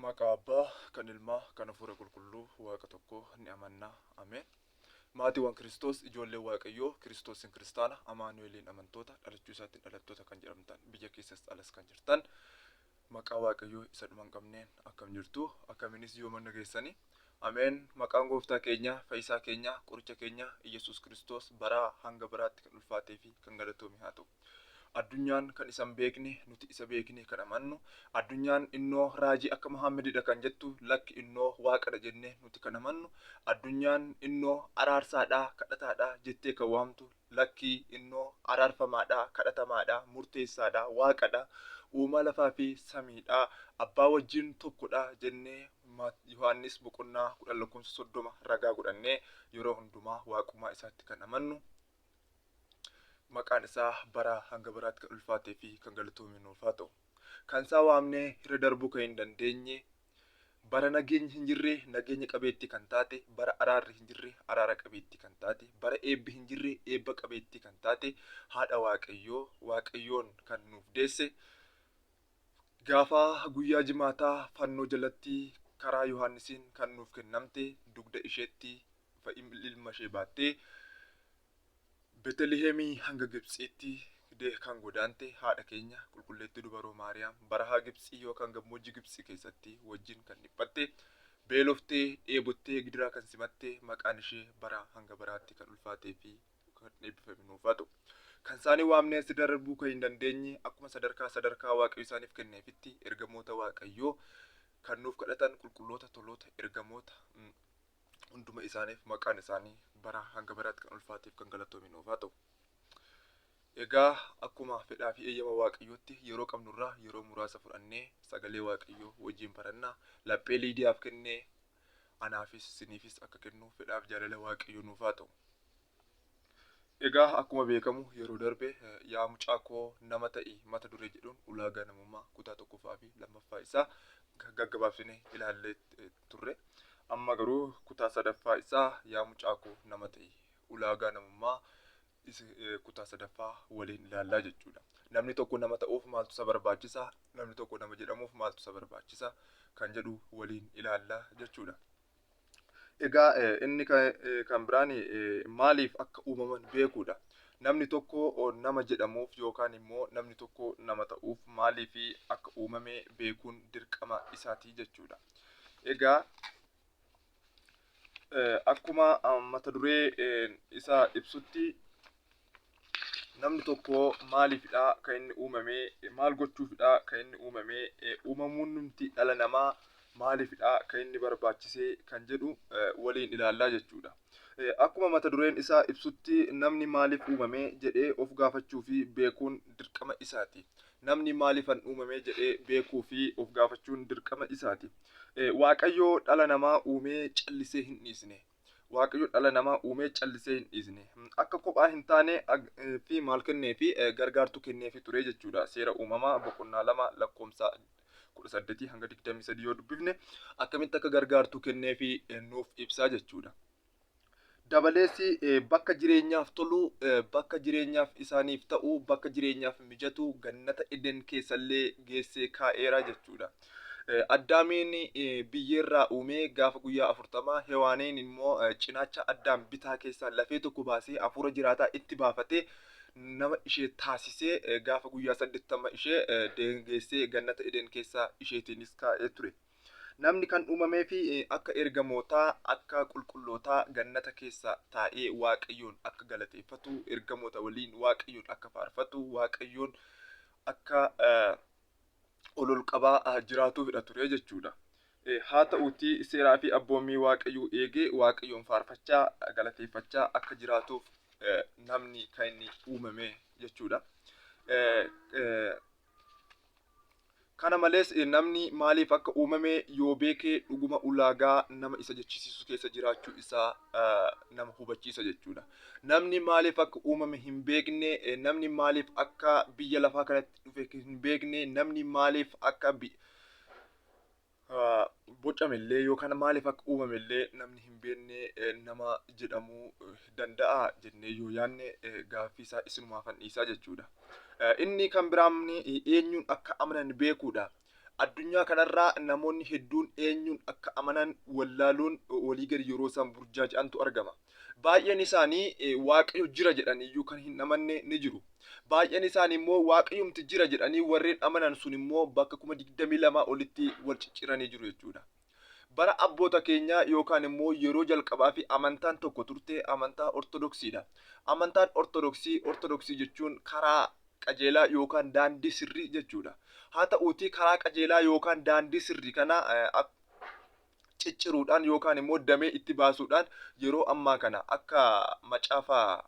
Maqaa Abbaa, kan Ilmaa, kan Hafuura Qulqulluu, Waaqa tokko ni amanna. Ameen. Maatiiwwan Kiristoos, ijoollee Waaqayyoo, Kiristoosin kiristaana, Amaanu'eliin amantoota, dhalachuu isaatiin dhalattoota kan jedhamtan, biyya keessas alas kan jirtan, maqaa Waaqayyoo isa dhuma hin qabneen akkam jirtu, akkaminis yoo manna geessanii. Ameen. Maqaan gooftaa keenya, fayyisaa keenya, qoricha keenya, Iyyasuus Kiristoos baraa hanga baraatti kan ulfaatee fi kan galatoome haa ta'u. Addunyaan kan isan beekne nuti isa beekne kan amannu, addunyaan innoo raajii akka Muhammedidha kan jettu, lakki innoo waaqadha jennee nuti kan amannu, addunyaan innoo araarsaadha kadhataadha jettee kan waamtu, lakki innoo araarfamaadha kadhatamaadha murteessaadha waaqadha, uumaa lafaa fi samiidha, abbaa wajjin tokkodha jennee Yohaannis boqonnaa 10:30 ragaa godhannee yeroo hundumaa waaqummaa isaatti kan amannu. Maqaan isaa bara hanga baraatti kan ulfaatee fi kan galatoome nuuf haa ta'u. Kan isaa waamnee hira darbuu kan hin dandeenye, bara nageenyi hin jirre nageenya qabeettii kan taate, bara araarri hin jirre araara qabeettii kan taate, bara eebbi hin jirre eebba qabeettii kan taate, haadha Waaqayyoo, Waaqayyoon kan nuuf deesse, gaafa guyyaa jimaataa fannoo jalatti karaa Yohaannisiin kan nuuf kennamte, dugda isheetti ilma ishee baattee Beetelihemii hanga Gibxiitti kan godaante haadha keenya qulqulleettii dubaroo Maariyaam barahaa Gibxii yookaan gammoojjii Gibxii keessatti wajjin kan dhiphatte, beeloftee dheebottee gidiraa kan simatte, maqaan ishee bara hanga baraatti kan ulfaatee fi kan eebbifame nuuf haa ta'u. Kan isaanii waamnee si darbuu kan hin dandeenye, akkuma sadarkaa Waaqayyo isaaniif kenneefitti ergamoota Waaqayyoo kan nuuf kadhatan qulqulloota toloota ergamoota hunduma isaaniif maqaan isaanii bara hanga baraatti kan ulfaateef kan galatoome nuuf haa ta'u. Egaa akkuma fedhaa fi eeyyama Waaqayyootti yeroo qabnurraa yeroo muraasa fudhannee sagalee Waaqayyoo wajjin barannaa, laphee Liidiyaaf kennee anaafis isiniifis akka kennu fedhaaf jaalala Waaqayyoo nuuf haa ta'u. Egaa akkuma beekamu yeroo darbe yaa mucaa koo nama ta'i mata duree jedhuun ulaagaa namummaa kutaa 1ffaa fi 2ffaa isaa gaggabaabsinee ilaallee turre. Amma garuu kutaa 3ffaa isaa yaa mucaa koo nama ta'i ulaagaa namummaa kutaa 3ffaa waliin ilaallaa jechuudha. Namni tokko nama ta'uuf maaltu isa barbaachisa, namni tokko nama jedhamuuf maaltu isa barbaachisa kan jedhu waliin ilaallaa jechuudha. Egaa inni kan biraan maaliif akka uumaman beekuudha. Namni tokko nama jedhamuuf yookaan immoo namni tokko nama ta'uuf maaliif akka uumame beekuun dirqama isaatii jechuudha. Egaa akkuma mata duree isaa ibsutti namni tokko maaliifidha kan inni uumame, maal gochuufidha kan inni uumame, uumamuun nuti dhala namaa maaliifidha kan inni barbaachise kan jedhu waliin ilaallaa jechuudha. Akkuma mata dureen isaa ibsutti namni maaliif uumame jedhee of gaafachuu fi beekuun dirqama isaati. Namni maaliifan uumame jedhee beekuu fi of gaafachuun dirqama isaati. Waaqayyoo dhala namaa uumee callisee hin dhiisne. Waaqayyo dhala namaa uumee callisee hin dhiisne. Akka kophaa hin taane fi maal kennee fi gargaartuu kennee fi ture jechuudha. Seera uumamaa boqonnaa 2 lakkoomsa 18 hanga 23 yoo dubbifne akkamitti akka gargaartuu kennee fi nuuf ibsaa jechuudha. Dabalees bakka jireenyaaf tolu, bakka jireenyaaf isaaniif ta'u, bakka jireenyaaf mijatu gannata Eden keessallee geessee kaa'eera jechuudha. Addaamiin biyyeerraa uumee gaafa guyyaa 40 Hewaaniin immoo cinaacha Addaam bitaa keessaa lafee tokko baasee hafuura jiraataa itti baafatee nama ishee taasisee gaafa guyyaa 80 ishee deeggeessee gannata Eden keessaa isheetiinis kaa'ee ture. Namni kan uumamee fi akka ergamootaa, akka qulqullootaa gannata keessa taa'ee Waaqayyoon akka galateeffatu, ergamoota waliin Waaqayyoon akka faarfatu, Waaqayyoon akka olol qabaa jiraatuufidha ture jechuudha. Haa ta'uutii seeraa fi abboommii Waaqayyoo eegee Waaqayyoon faarfachaa galateeffachaa akka jiraatuuf namni kan inni uumame jechuudha. Kana malees namni maaliif akka uumame yoo beekee dhuguma ulaagaa nama isa jechisiisu keessa jiraachuu isaa nama hubachiisa jechuudha. Namni maaliif akka uumame hin beekne, namni maaliif akka biyya lafaa kanatti dhufe hin beekne, namni maaliif akka bocamellee yookaan maaliif akka uumamellee namni hin beekne nama jedhamuu danda'a jennee yoo yaadne gaaffii isaa isinumaaf dhiisaa jechuudha. Inni kan biraan eenyuun akka amanan beekuudha. addunyaa kanarraa namoonni hedduun eenyuun akka amanan wallaaluun walii gadi yeroo isaan burjaaja'antu argama. Baay'een isaanii waaqayyo jira jedhanii iyyuu kan hin amanne ni jiru. Baay'een isaanii immoo waaqayyumti jira jedhanii warreen amanan sun immoo bakka 22 olitti wal cicciranii jiru jechuudha. Bara abboota keenya yookaan immoo yeroo jalqabaa fi amantaan tokko turte amantaa ortodoksiidha. Amantaan ortodoksii jechuun karaa qajeelaa yookaan daandii sirrii jechuudha. Haa ta'uutii karaa qajeelaa yookaan daandii sirrii kana cicciruudhaan yookaan immoo damee itti baasuudhaan yeroo ammaa kana akka macaafaa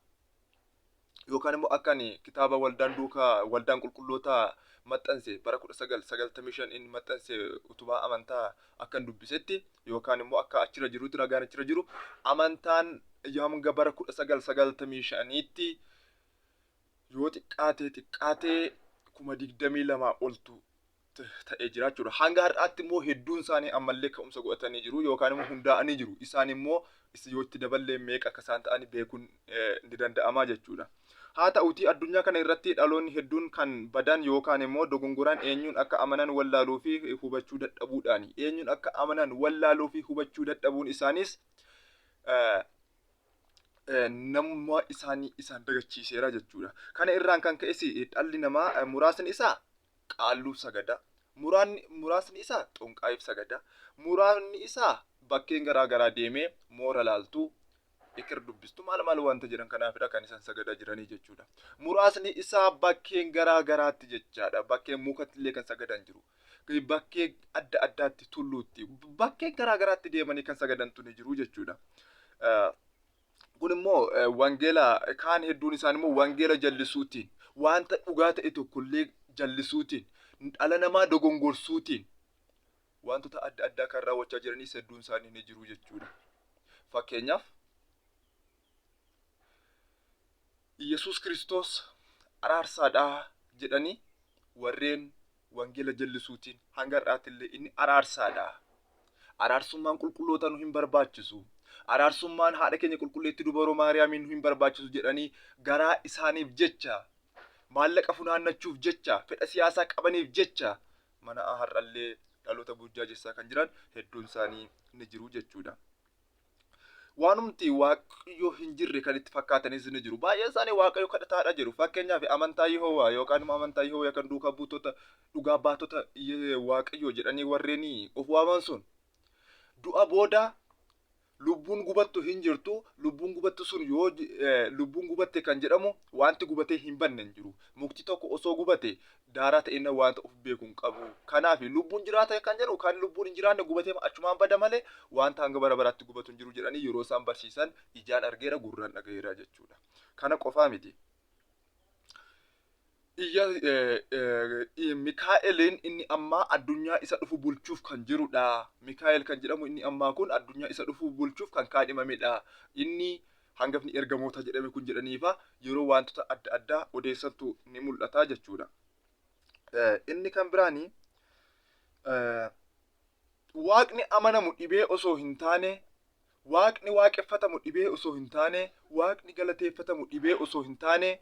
yookaan immoo akka kitaaba waldaan qulqulloota maxxanse bara 1995 inni maxxanse utubaa amantaa akka dubbisetti yookaan immoo akka achira jirutti ragaan achira jiru amantaan hanga bara 1995tti yoo xiqqaatee 22,000 oltu ta'ee jira jechuudha. Hanga har'aatti immoo hedduun isaanii ammallee ka'umsa godhatanii jiru yookaan immoo hundaa'anii jiru. Isaan immoo yoo itti daballee meeqa akka isaan ta'anii beekuun ni danda'ama jechuudha. Haa ta'uutii addunyaa kana irratti dhaloonni hedduun kan badan yookaan immoo dogongoraan eenyuun akka amanan wallaaluu fi hubachuu dadhabuudhaani. Eenyuun akka amanan wallaaluu fi hubachuu dadhabuun isaanis namummaa isaanii isaan dagachiiseera jechuudha. Kana irraan kan ka'es dhalli namaa muraasni isaa qaalluuf sagada. Muraasni isaa xonqaa'iif sagada. Muraasni isaa bakkeen garaa deemee moora laaltuu ikir dubbistu maal wanta jedhan kanaafidha kan isaan sagadaa jiranii jechuudha. Muraasni isaa bakkeen garaatti jechaadha. Bakkeen mukatti illee kan sagadan jiru. Bakkee adda addaatti tulluutti bakkeen garaatti deemanii kan sagadantu ni jiru jechuudha. Kun immoo wangeela kaan hedduun isaanii immoo wangeela jallisuutiin wanta dhugaa ta'e tokkollee jallisuutiin dhala namaa dogongorsuutiin wantoota adda addaa kan raawwachaa jiranii hedduun isaanii ni jiru jechuudha. Fakkeenyaaf Yesuus Kiristoos araarsaadha jedhanii warreen wangeela jallisuutiin hanga har'aatti illee inni araarsaadha. Araarsummaan qulqulloota nu hin barbaachisu. Araarsummaan haadha keenya qulqulleetti dubaroo Maariyaamiin nu hin barbaachisu jedhanii garaa isaaniif jecha maallaqa funaannachuuf jecha fedha siyaasaa qabaniif jecha mana har'allee dhaloota burjaajessaa kan jiran hedduun isaanii ni jiru jechuudha. Waanumti waaqayyo hin jirre kan itti fakkaatanis ni jiru. Baay'een isaanii waaqayyo kadhataadha jiru. Fakkeenyaaf amantaa Yihoowaa yookaan immoo amantaa Yihoowaa kan duukaa buutota dhugaa baatota waaqayyo jedhanii warreen of waaman sun du'a booda lubbuun gubattu hin jirtu. Lubbuun gubattu sun yoo lubbuun gubatte kan jedhamu wanti gubatee hin banne hin jiru. Mukti tokko osoo gubate daaraa ta'inna wanta of beekuun qabu. Kanaaf lubbuun jiraata kan jedhu kan lubbuun hin jiraanne gubatee achumaan bada malee wanta hanga bara baraatti gubatu hin jiru jedhanii yeroo isaan barsiisan ijaan argeera gurraan dhagayeera jechuudha. Kana qofaa miti. Mikaa'eliin inni ammaa addunyaa isa dhufu bulchuuf kan jirudha. Mikaa'el kan jedhamu inni ammaa kun addunyaa isa dhufu bulchuuf kan kaadhimamedha. Inni hangafni ergamoota jedhame kun jedhaniifa yeroo wantoota adda addaa odeessantu ni mul'ata jechuudha. Inni kan biraani waaqni amanamu dhibee osoo hin taane, waaqni waaqeffatamu dhibee osoo hin taane, waaqni galateeffatamu dhibee osoo hin taane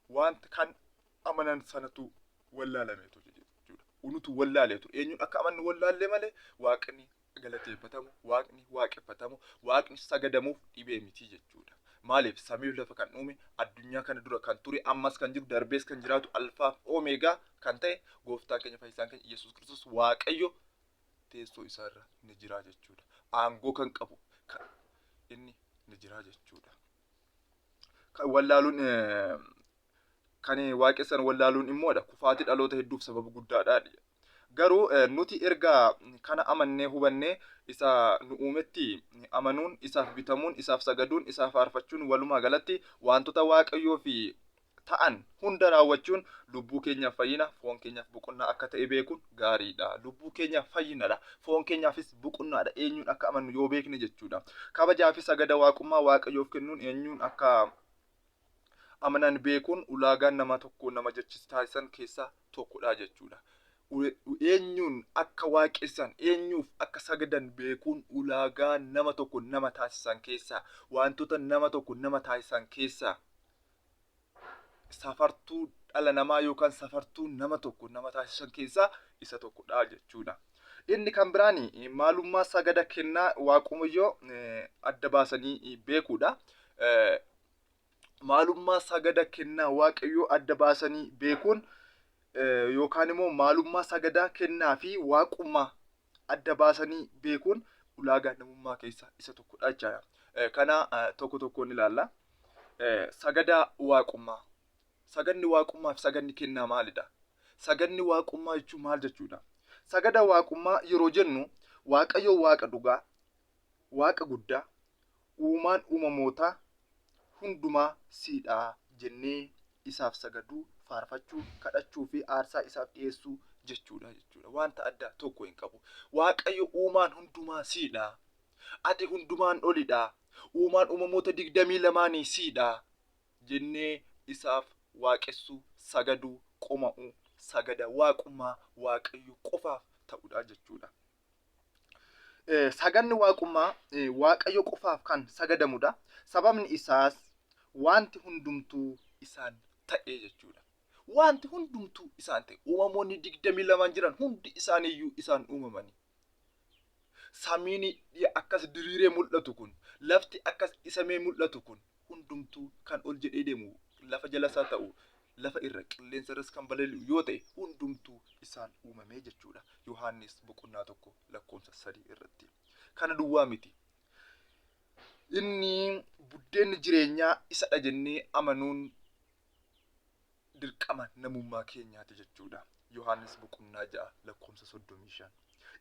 wanta kan amanan sanatu wallaalameetu jechuudha. Unutu wallaaleetu eenyuun akka amannu wallaallee malee waaqni galateeffatamu, waaqni waaqeffatamu, waaqni sagadamuuf dhibee miti jechuudha. Maaliif samiif lafa kan uume addunyaa kana dura kan ture ammas kan jiru darbees kan jiraatu alfaaf oomeegaa kan ta'e gooftaan keenya fayyisaan keenya Yesuus Kiristoos waaqayyo teessoo isaarra ni jira jechuudha. Aangoo kan qabu kan inni ni jira jechuudha. Kan wallaaluun kan waaqessan wallaaluun immoodha kufaatii dhaloota hedduuf sababa guddaadha. Garuu nuti erga kana amannee hubannee isa nu uumetti amanuun, isaaf bitamuun, isaaf sagaduun, isaaf faarfachuun walumaa galatti wantoota waaqayyoo fi ta'an hunda raawwachuun lubbuu keenyaaf fayyina, foon keenyaaf boqonnaa akka ta'e beekuun gaariidha. Lubbuu keenyaaf fayyinadha, foon keenyaafis boqonnaadha. Eenyuun akka amannu yoo beekne jechuudha. Kabajaa fi sagada waaqummaa waaqayyoof kennuun eenyuun akka amanan beekuun ulaagaan nama tokko nama jechisiisan keessaa tokkodha jechuudha. Eenyuun akka waaqessan, eenyuuf akka sagadan beekuun ulaagaa nama tokko nama taasisan keessaa, wantoota nama tokko nama taasisan keessaa safartuu dhala namaa yookaan safartuu nama tokko nama taasisan keessaa isa tokkodha jechuudha. Inni kan biraani maalummaa sagada kennaa Waaqayyoo adda baasanii beekuudha. Maalummaa sagada kennaa Waaqayyoo adda baasanii beekuun yookaan immoo maalummaa sagada kennaa fi waaqummaa adda baasanii beekuun ulaagaa namummaa keessaa isa tokkodha jechuudha. Kana tokko tokkoon ilaalla. Sagada waaqummaa. Sagadni waaqummaa fi sagadni kennaa maalidha? Sagadni waaqummaa jechuun maal jechuudha? Sagada waaqummaa yeroo jennu Waaqayyo waaqa dhugaa, waaqa guddaa, uumaan uumamoota hundumaa siidhaa jennee isaaf sagaduu, faarfachuu, kadhachuu fi aarsaa isaaf dhiyeessuu jechuudha. Wanta adda tokko hin qabu. Waaqayyo uumaan hundumaa siidhaa. Ati hundumaan olidha. Uumaan uumamoota 22 siidhaa jennee isaaf waaqessuu, sagaduu, qoma'uu, sagada waaqummaa Waaqayyo qofaaf ta'udha jechuudha. Saganni waaqummaa Waaqayyo qofaaf kan sagadamudha. Sababni isaas wanti hundumtuu isaan ta'e jechuudha. Wanti hundumtuu isaan ta'e. Uumamoonni 22 jiran hundi isaaniiyyuu isaan uumamani. Samiin akkas diriiree mul'atu kun, lafti akkas isamee mul'atu kun hundumtuu kan ol jedhee deemu, lafa jalasaa ta'u, lafa irra qilleensa irras kan balali'u yoo ta'e hundumtuu isaan uumamee jechuudha. Yohaannis 1:3 irratti. Kana duwwaa miti. Inni buddeenni jireenyaa isadha jennee amanuun dirqama namummaa keenyaati jechuudha. Yohaannis 6:35.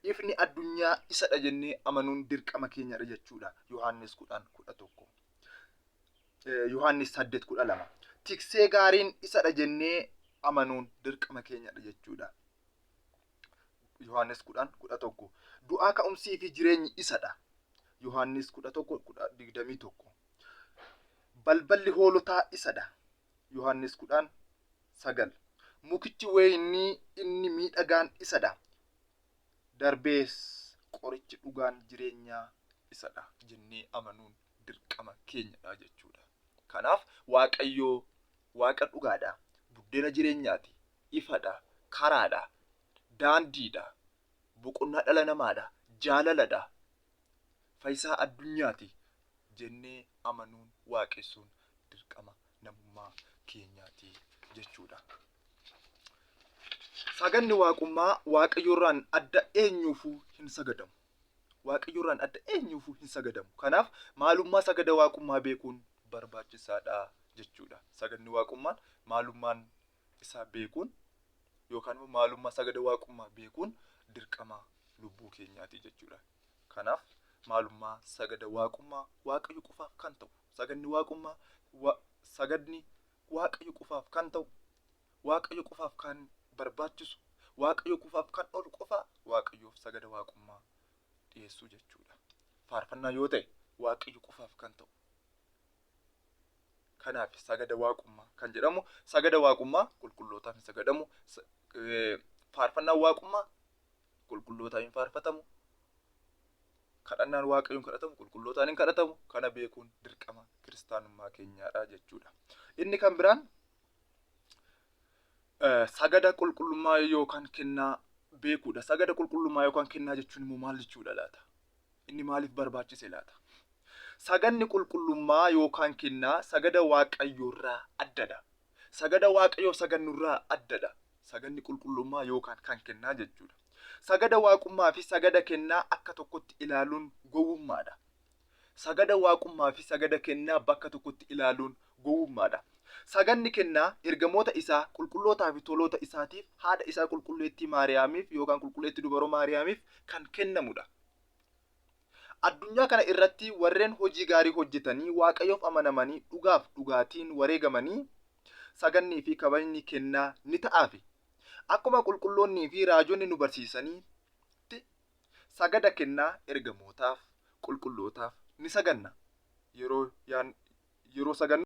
Ifni addunyaa isadha jennee amanuun dirqama keenyadha jechuudha. Yohaannis 10:11. Yohaannis 8:12. Tiksee gaariin isadha jennee amanuun dirqama keenyadha jechuudha. Yohaannis 10:11. Du'aa ka'umsii fi jireenyi isadha. Yohaannis 11:21. Balballi hoolotaa isadha. Yohaannis 10:9. Mukichi wayinii inni miidhagaan isadha. Darbees qorichi dhugaan jireenyaa isadha jennee amanuun dirqama keenyadha jechuudha. Kanaaf Waaqayyoo waaqa dhugaadha, buddeena jireenyaati, ifadha, karaadha, daandiidha, boqonnaa dhala namaadha, jaalaladha, fayyisaa addunyaati jennee amanuun waaqessuun dirqama namummaa keenyaati jechuudha. Saganni waaqummaa Waaqayyoorraan adda eenyuufuu hin sagadamu. Waaqayyoorraan adda eenyuufuu hin sagadamu. Kanaaf maalummaa sagada waaqummaa beekuun barbaachisaadha jechuudha. Saganni waaqummaan maalummaan isaa beekuun yookaan immoo maalummaa sagada waaqummaa beekuun dirqama lubbuu keenyaati jechuudha. Kanaaf maalummaa sagada waaqummaa Waaqayyo qofaaf kan ta'u, saganni waaqummaa sagadni Waaqayyo qofaaf kan ta'u, Waaqayyo qofaaf kan barbaachisu, Waaqayyo qofaaf kan ol qofaa Waaqayyoof sagada waaqummaa dhiyeessuu jechuudha. Faarfannaa yoo ta'e Waaqayyo qofaaf kan ta'u. Kanaaf sagada waaqummaa kan jedhamu sagada waaqummaa qulqullootaaf hin sagadamu. Faarfannaan waaqummaa qulqullootaaf hin faarfatamu. Kadhannaan Waaqayyoon kadhatamu qulqullootaan hin kadhatamu. Kana beekuun dirqama kiristaanummaa keenyaadha jechuudha. Inni kan biraan sagada qulqullummaa yookaan kennaa beekuudha. Sagada qulqullummaa yookaan kennaa jechuun immoo maal jechuudha laata? Inni maaliif barbaachise laata? Saganni qulqullummaa yookaan kennaa sagada Waaqayyoorraa addadha. Sagada Waaqayyoo sagannurraa addadha. Saganni qulqullummaa yookaan kan kennaa jechuudha. Sagada waaqummaa fi sagada kennaa akka tokkotti ilaaluun gowwummaadha. Sagada waaqummaa fi sagada kennaa bakka tokkotti ilaaluun gowwummaadha. Saganni kennaa ergamoota isaa qulqullootaa fi toloota isaatiif haadha isaa qulqulleettii Maariyaamiif yookaan qulqulleettii dubaroo Maariyaamiif kan kennamudha. Addunyaa kana irratti warreen hojii gaarii hojjetanii Waaqayyoof amanamanii dhugaaf dhugaatiin wareegamanii sagannii fi kabajni kennaa ni ta'aafi. Akkuma qulqulloonnii fi raajonni nu barsiisanitti sagada kennaa ergamootaaf qulqullootaaf ni saganna. Yeroo sagannu